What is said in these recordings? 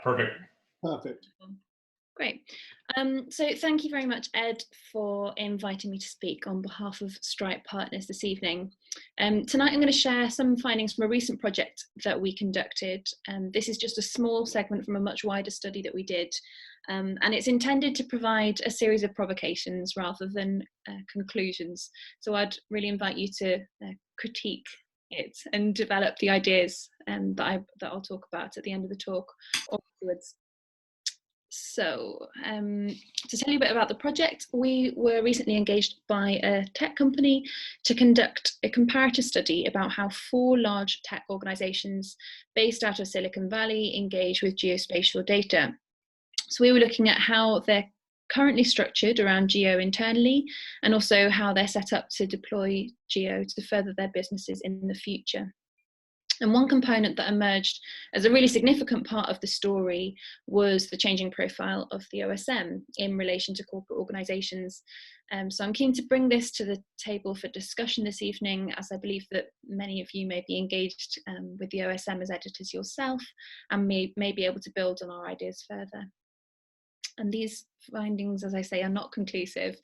perfect. Perfect. Great. So thank you very much, Ed, for inviting me to speak on behalf of Stripe Partners this evening. Tonight I'm going to share some findings from a recent project that we conducted. This is just a small segment from a much wider study that we did, and it's intended to provide a series of provocations rather than conclusions. So I'd really invite you to critique it and develop the ideas that I'll talk about at the end of the talk or afterwards. So to tell you a bit about the project, we were recently engaged by a tech company to conduct a comparative study about how 4 large tech organizations based out of Silicon Valley engage with geospatial data. So we were looking at how they're currently structured around geo internally, and also how they're set up to deploy geo to further their businesses in the future. And one component that emerged as a really significant part of the story was the changing profile of the OSM in relation to corporate organisations. So I'm keen to bring this to the table for discussion this evening, as I believe that many of you may be engaged with the OSM as editors yourself, and may be able to build on our ideas further. And these findings, as I say, are not conclusive,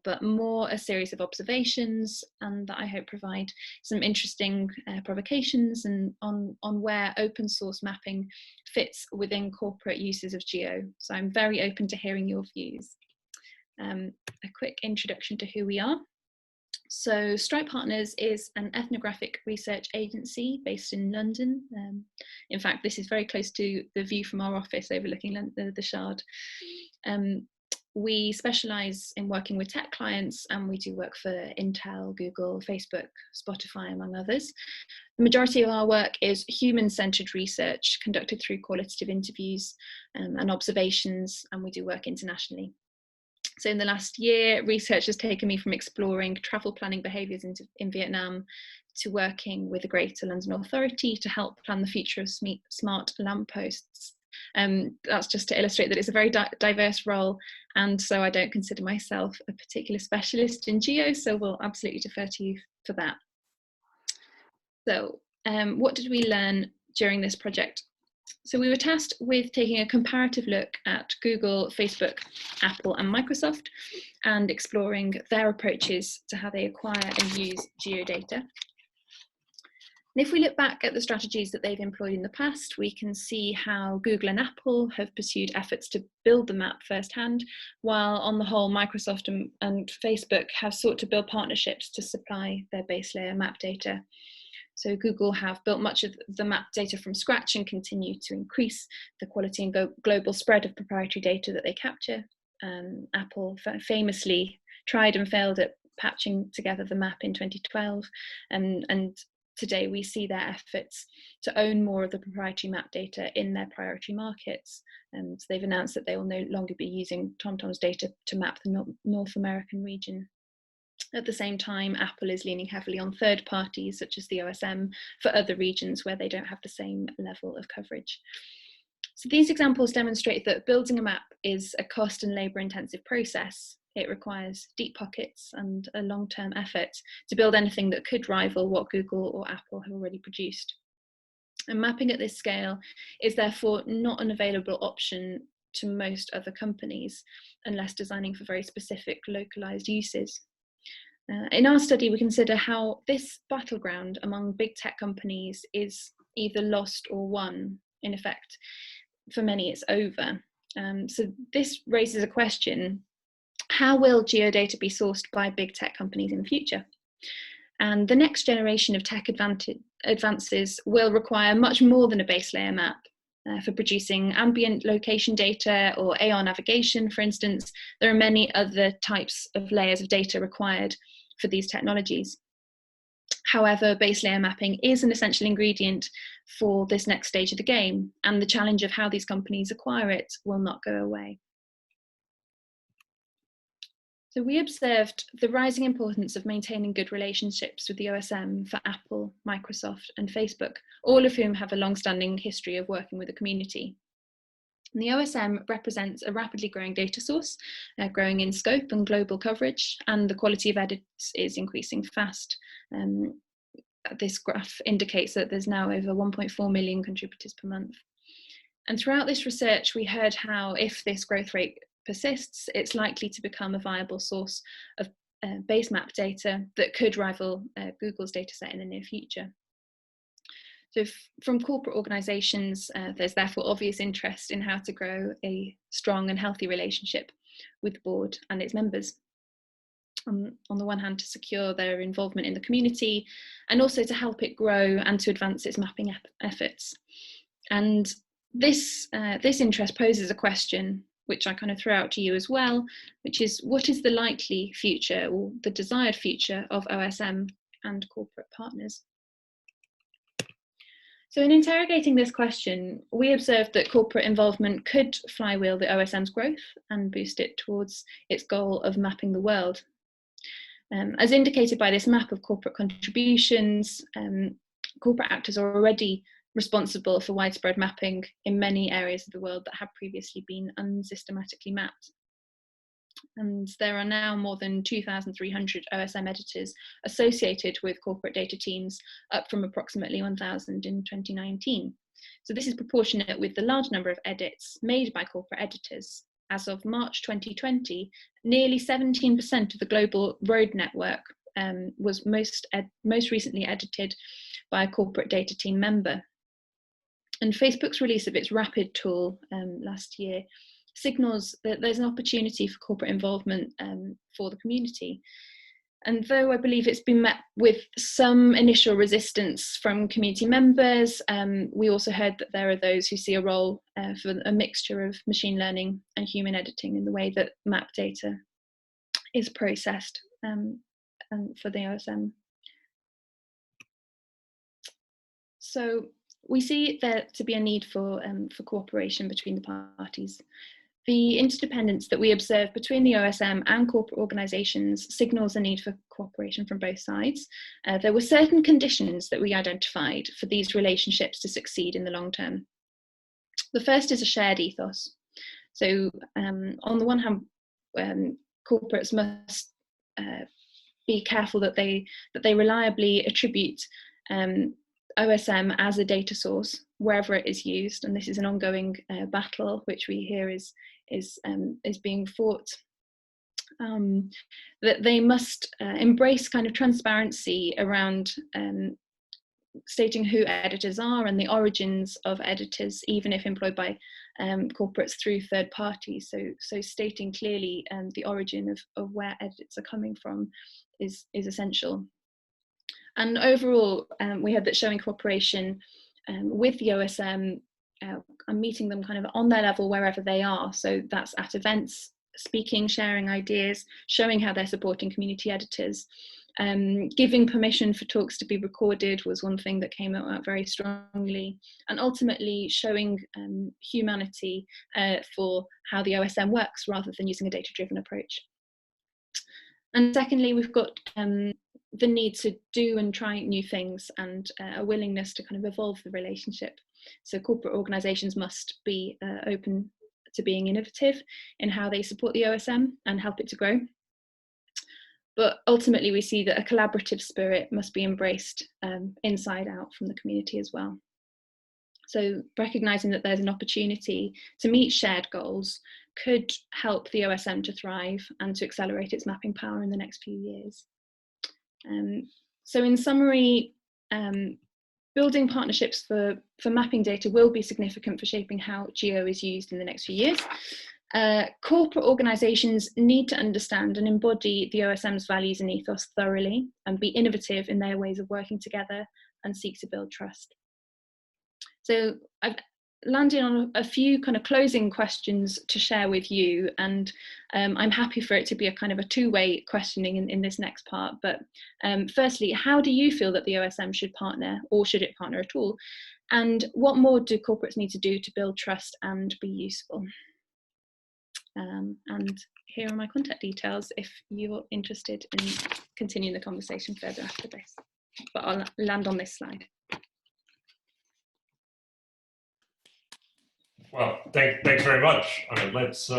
but more a series of observations, and that I hope provide some interesting provocations and on where open source mapping fits within corporate uses of geo. So I'm very open to hearing your views. A quick introduction to who we are. So Stripe Partners is an ethnographic research agency based in London. In fact, this is very close to the view from our office overlooking the Shard. We specialise in working with tech clients, and we do work for Intel, Google, Facebook, Spotify, among others. The majority of our work is human-centred research conducted through qualitative interviews and observations, and we do work internationally. So in the last year, research has taken me from exploring travel planning behaviours in Vietnam to working with the Greater London Authority to help plan the future of smart lampposts. That's just to illustrate that it's a very diverse role, and so I don't consider myself a particular specialist in geo, so we'll absolutely defer to you for that. So what did we learn during this project? So we were tasked with taking a comparative look at Google, Facebook, Apple and Microsoft, and exploring their approaches to how they acquire and use geodata. And if we look back at the strategies that they've employed in the past, we can see how Google and Apple have pursued efforts to build the map firsthand, while on the whole, Microsoft and Facebook have sought to build partnerships to supply their base layer map data. So Google have built much of the map data from scratch and continue to increase the quality and global spread of proprietary data that they capture. Apple famously tried and failed at patching together the map in 2012, and today we see their efforts to own more of the proprietary map data in their priority markets. And so they've announced that they will no longer be using TomTom's data to map the North American region. At the same time, Apple is leaning heavily on third parties such as the OSM for other regions where they don't have the same level of coverage. So these examples demonstrate that building a map is a cost and labour intensive process. It requires deep pockets and a long-term effort to build anything that could rival what Google or Apple have already produced. And mapping at this scale is therefore not an available option to most other companies unless designing for very specific localised uses. In our study, we consider how this battleground among big tech companies is either lost or won. In effect, for many, it's over. So this raises a question: how will geodata be sourced by big tech companies in the future? And the next generation of tech advances will require much more than a base layer map. For producing ambient location data or AR navigation, for instance, there are many other types of layers of data required for these technologies. However, base layer mapping is an essential ingredient for this next stage of the game, and the challenge of how these companies acquire it will not go away. So we observed the rising importance of maintaining good relationships with the OSM for Apple, Microsoft and Facebook, all of whom have a long-standing history of working with the community. And the OSM represents a rapidly growing data source, growing in scope and global coverage, and the quality of edits is increasing fast. This graph indicates that there's now over 1.4 million contributors per month. And throughout this research, we heard how if this growth rate persists, it's likely to become a viable source of base map data that could rival Google's dataset in the near future. So from corporate organisations, there's therefore obvious interest in how to grow a strong and healthy relationship with the board and its members. On the one hand, to secure their involvement in the community, and also to help it grow and to advance its mapping efforts. And this interest poses a question, which I kind of throw out to you as well, which is, what is the likely future or the desired future of OSM and corporate partners? So in interrogating this question, we observed that corporate involvement could flywheel the OSM's growth and boost it towards its goal of mapping the world. As indicated by this map of corporate contributions, corporate actors are already responsible for widespread mapping in many areas of the world that have previously been unsystematically mapped. And there are now more than 2,300 OSM editors associated with corporate data teams, up from approximately 1,000 in 2019. So this is proportionate with the large number of edits made by corporate editors. As of March 2020, nearly 17% of the global road network was most recently edited by a corporate data team member. And Facebook's release of its Rapid tool last year signals that there's an opportunity for corporate involvement for the community. And though I believe it's been met with some initial resistance from community members, we also heard that there are those who see a role for a mixture of machine learning and human editing in the way that map data is processed and for the OSM. So we see there to be a need for cooperation between the parties. The interdependence that we observe between the OSM and corporate organisations signals a need for cooperation from both sides. There were certain conditions that we identified for these relationships to succeed in the long term. The first is a shared ethos. So on the one hand, corporates must be careful that they reliably attribute OSM as a data source wherever it is used, and this is an ongoing battle which we hear is being fought. That they must embrace kind of transparency around stating who editors are and the origins of editors, even if employed by corporates through third parties. So stating clearly the origin of where edits are coming from is essential. And overall, we heard that showing cooperation with the OSM and meeting them kind of on their level wherever they are. So that's at events, speaking, sharing ideas, showing how they're supporting community editors. Giving permission for talks to be recorded was one thing that came out very strongly, and ultimately showing humanity for how the OSM works rather than using a data-driven approach. And secondly, we've got the need to do and try new things and a willingness to kind of evolve the relationship. So corporate organisations must be open to being innovative in how they support the OSM and help it to grow. But ultimately, we see that a collaborative spirit must be embraced inside out from the community as well. So recognising that there's an opportunity to meet shared goals could help the OSM to thrive and to accelerate its mapping power in the next few years. So in summary, building partnerships for mapping data will be significant for shaping how geo is used in the next few years. Corporate organisations need to understand and embody the OSM's values and ethos thoroughly and be innovative in their ways of working together and seek to build trust. So I've landed on a few kind of closing questions to share with you, and I'm happy for it to be a kind of a two-way questioning in this next part. But firstly, how do you feel that the OSM should partner, or should it partner at all? And what more do corporates need to do to build trust and be useful? And here are my contact details if you're interested in continuing the conversation further after this. But I'll land on this slide. Well, thanks very much. I mean, let's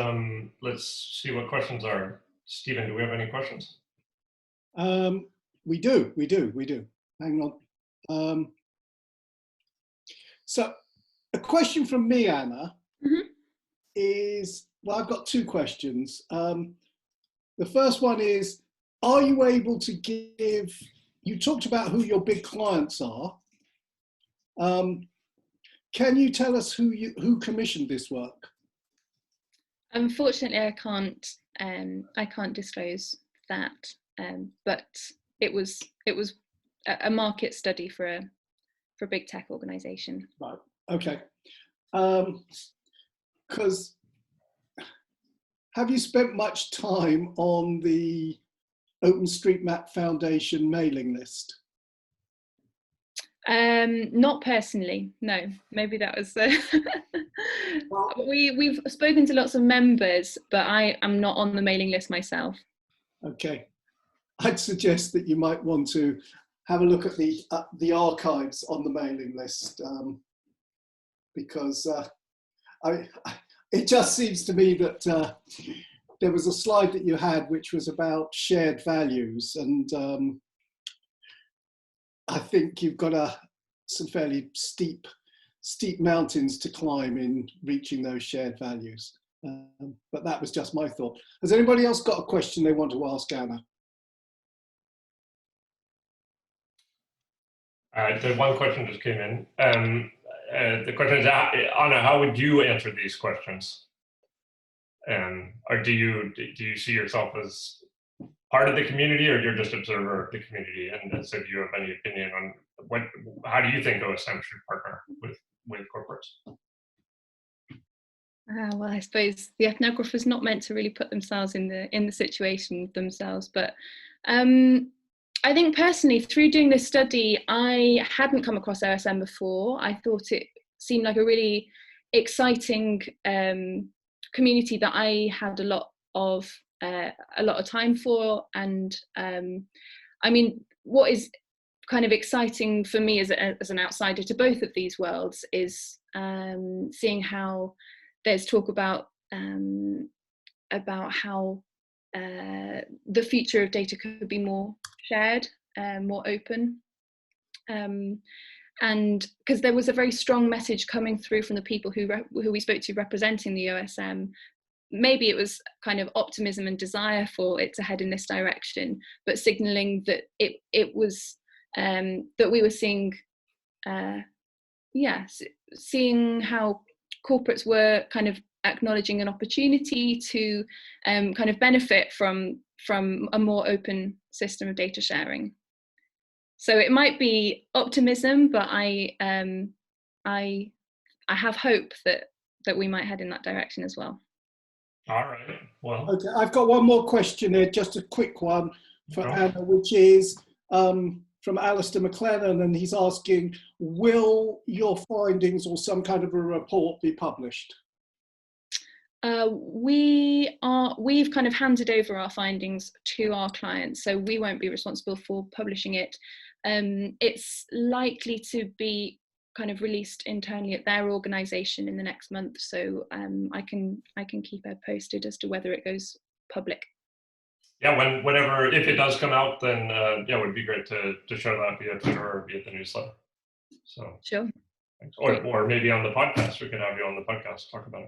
see what questions are. Stephen, do we have any questions? We do. Hang on. So a question from me, Anna, Mhm. is, well, I've got two questions. The first one is, are you able to give, you talked about who your big clients are. Can you tell us who commissioned this work? Unfortunately, I can't disclose that, but it was a market study for a big tech organization. Right. Okay. Because have you spent much time on the OpenStreetMap Foundation mailing list? Not personally, no. Maybe that was. Well, We've spoken to lots of members, but I am not on the mailing list myself. okay. I'd suggest that you might want to have a look at the archives on the mailing list, because it just seems to me that there was a slide that you had which was about shared values, and I think you've got some fairly steep mountains to climb in reaching those shared values. But that was just my thought. Has anybody else got a question they want to ask Anna? The one question just came in. The question is, Anna, how would you answer these questions? Or do you see yourself as part of the community, or you're just observer of the community? And so do you have any opinion on how do you think OSM should partner with corporates? Well, I suppose the ethnographer is not meant to really put themselves in the situation themselves, but I think personally, through doing this study, I hadn't come across OSM before. I thought it seemed like a really exciting community that I had a lot of time for, and I mean, what is kind of exciting for me as an outsider to both of these worlds is seeing how there's talk about how the future of data could be more shared, more open, and because there was a very strong message coming through from the people who we spoke to representing the OSM. Maybe it was kind of optimism and desire for it to head in this direction, but signaling that it was that we were seeing seeing how corporates were kind of acknowledging an opportunity to kind of benefit from a more open system of data sharing. So it might be optimism, but I have hope that we might head in that direction as well. All right. Well, okay, I've got one more question here, just a quick one for Anna, which is from Alistair McLennan, and he's asking, will your findings or some kind of a report be published? We've kind of handed over our findings to our clients, so we won't be responsible for publishing it. It's likely to be kind of released internally at their organisation in the next month, so I can keep her posted as to whether it goes public. Yeah, whenever, if it does come out, then yeah, it would be great to show that via Twitter or via the newsletter. So sure. Or maybe on the podcast, we could have you on the podcast talk about it.